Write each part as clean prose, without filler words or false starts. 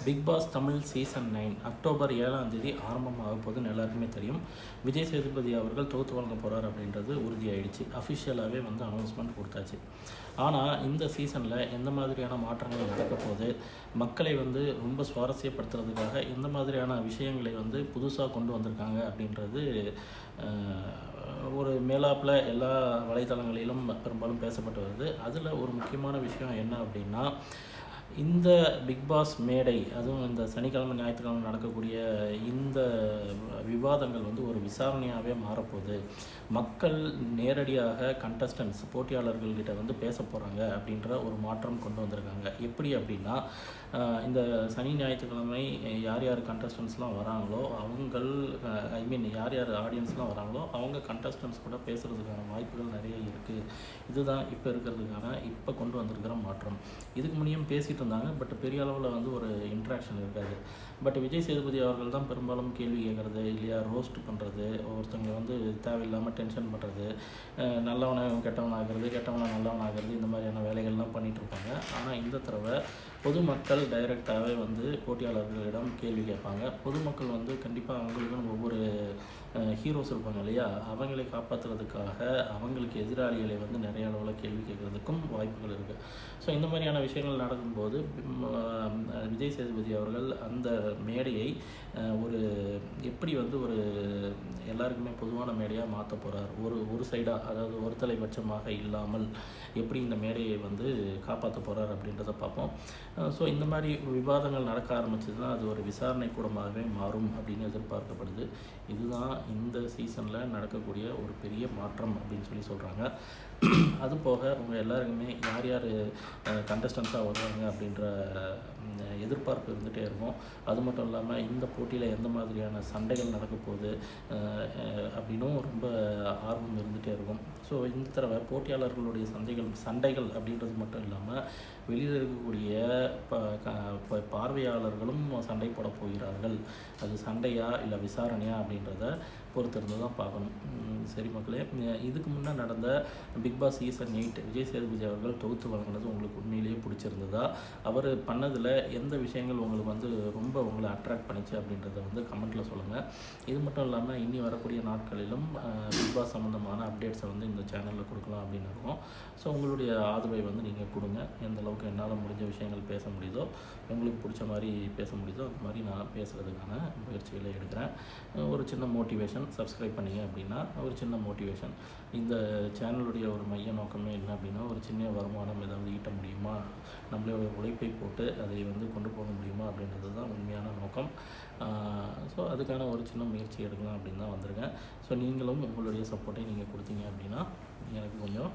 Big Boss Tamil season 9 October 7ஆம் தேதி ஆரம்பமாக போகுதுன்னு எல்லாருக்குமே தெரியும். விஜய் சேதுபதி அவர்கள் தொகுத்து வழங்க போகிறார் அப்படின்றது உறுதியாயிடுச்சு. அஃபிஷியலாகவே வந்து அனௌன்ஸ்மெண்ட் கொடுத்தாச்சு. ஆனால் இந்த சீசனில் எந்த மாதிரியான மாற்றங்கள் நடக்க போகுது, மக்களை வந்து ரொம்ப சுவாரஸ்யப்படுத்துறதுக்காக எந்த மாதிரியான விஷயங்களை வந்து புதுசாக கொண்டு வந்திருக்காங்க அப்படின்றது ஒரு மேலாப்பில் எல்லா வலைத்தளங்களிலும் பெரும்பாலும் பேசப்பட்டு வருது. அதில் ஒரு முக்கியமான விஷயம் என்ன அப்படின்னா, இந்த பிக் பாஸ் மேடை, அதுவும் இந்த சனிக்கிழமை ஞாயிற்றுக்கிழமை நடக்கக்கூடிய இந்த விவாதங்கள் வந்து ஒரு விசாரணையாகவே மாறப்போகுது. மக்கள் நேரடியாக கண்டஸ்டன்ஸ் போட்டியாளர்கள்கிட்ட வந்து பேச போகிறாங்க அப்படின்ற ஒரு மாற்றம் கொண்டு வந்திருக்காங்க. எப்படி அப்படின்னா, இந்த சனி ஞாயிற்றுக்கிழமை யார் யார் கண்டஸ்டன்ஸ்லாம் வராங்களோ அவங்கள் யார் யார் ஆடியன்ஸ்லாம் வராங்களோ அவங்க கண்டஸ்டன்ஸ் கூட பேசுகிறதுக்கான வாய்ப்புகள் நிறைய இருக்குது. இதுதான் இப்போ கொண்டு வந்திருக்கிற மாற்றம். இதுக்கு முன்னையும் பேசிகிட்டு இருந்தாங்க, பட் பெரிய அளவில் வந்து ஒரு இன்ட்ராக்ஷன் இருக்காது. பட் விஜய் சேதுபதி அவர்கள் தான் பெரும்பாலும் கேள்வி கேட்குறது இல்லையா, ரோஸ்ட் பண்ணுறது, ஒருத்தவங்க வந்து தேவையில்லாமல் டென்ஷன் பண்ணுறது, நல்லவனை கெட்டவனாகிறது, கெட்டவனை நல்லவனாகிறது, இந்த மாதிரியான வேலைகள்லாம் பண்ணிகிட்ருப்பாங்க. ஆனால் இந்த தடவை பொதுமக்கள் டைரெக்டாகவே வந்து போட்டியாளர்களிடம் கேள்வி கேட்பாங்க. பொதுமக்கள் வந்து கண்டிப்பாக அவங்களுக்குன்னு ஒவ்வொரு ஹீரோஸ் இருப்பாங்க இல்லையா, அவங்களை காப்பாற்றுறதுக்காக அவங்களுக்கு எதிராளிகளை வந்து நிறைய அளவில் கேள்வி கேட்குறதுக்கும் வாய்ப்புகள் இருக்குது. ஸோ இந்த மாதிரியான விஷயங்கள் நடக்கும்போது விஜய் சேதுபதி அவர்கள் அந்த மேடையை ஒரு எப்படி வந்து ஒரு எல்லாருக்குமே பொதுவான மேடையாக மாற்ற போகிறார், ஒரு சைடாக, அதாவது ஒரு தலைபட்சமாக இல்லாமல் எப்படி இந்த மேடையை வந்து காப்பாற்ற போகிறார் அப்படின்றத பார்ப்போம். ஸோ இந்த மாதிரி விவாதங்கள் நடக்க ஆரம்பிச்சதுன்னா அது ஒரு விசாரணை கூடமாகவே மாறும் அப்படின்னு எதிர்பார்க்கப்படுது. இதுதான் இந்த சீசனில் நடக்கக்கூடிய ஒரு பெரிய மாற்றம் அப்படின்னு சொல்கிறாங்க. அது போக அவங்க எல்லாருக்குமே யார் யார் கண்டஸ்டன்ஸாக வருவாங்க அப்படின்ற எதிர்பார்ப்பு இருந்துகிட்டே இருக்கும். அது மட்டும் இல்லாமல் இந்த போட்டியில் எந்த மாதிரியான சண்டைகள் நடக்க போகுது அப்படின்னும் ரொம்ப ஆர்வம் இருந்துகிட்டே இருக்கும். ஸோ இந்த தடவை போட்டியாளர்களுடைய சண்டைகள் அப்படின்றது மட்டும் இல்லாமல் வெளியில் இருக்கக்கூடிய பார்வையாளர்களும் சண்டை போட போகிறார்கள். அது சண்டையா இல்லை விசாரணையா அப்படின்றத பொறுத்திருந்து தான் பார்க்கணும். சரி மக்களே, இதுக்கு முன்னே நடந்த Bigg Boss season 8 Vijay Sethupathi அவர்கள் தொகுத்து வழங்கினது உங்களுக்கு உண்மையிலேயே பிடிச்சிருந்ததா? அவர் பண்ணதில் எந்த விஷயங்கள் உங்களுக்கு வந்து ரொம்ப உங்களை அட்ராக்ட் பண்ணிச்சு அப்படின்றத வந்து கமெண்ட்டில் சொல்லுங்கள். இது மட்டும் இல்லாமல் இனி வரக்கூடிய நாட்களிலும் பிக் பாஸ் சம்மந்தமான அப்டேட்ஸை வந்து இந்த சேனலில் கொடுக்கலாம் அப்படின்னு இருக்கோம். ஸோ உங்களுடைய ஆதரவை வந்து நீங்கள் கொடுங்க. எந்த அளவுக்கு என்னால் முடிஞ்ச விஷயங்கள் பேச முடியுதோ, உங்களுக்கு பிடிச்ச மாதிரி பேச முடியுதோ அது மாதிரி நான் பேசுகிறதுக்கான முயற்சிகளை எடுக்கிறேன். ஒரு சின்ன மோட்டிவேஷன், சப்ஸ்கிரைப் பண்ணிங்க அப்படின்னா ஒரு சின்ன மோட்டிவேஷன். இந்த சேனலுடைய ஒரு மைய நோக்கமே என்ன அப்படின்னா, ஒரு சின்ன வருமானம் ஏதாவது ஈட்ட முடியுமா, நம்மளுடைய உழைப்பை போட்டு அதை வந்து கொண்டு போக முடியுமா அப்படின்றது தான் உண்மையான நோக்கம். ஸோ அதுக்கான ஒரு சின்ன முயற்சி எடுக்கலாம் அப்படின்னு தான் வந்திருக்கேன். ஸோ நீங்களும் உங்களுடைய சப்போர்ட்டை நீங்கள் கொடுத்தீங்க அப்படின்னா எனக்கு கொஞ்சம்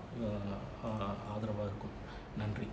ஆதரவாக இருக்கும். நன்றி.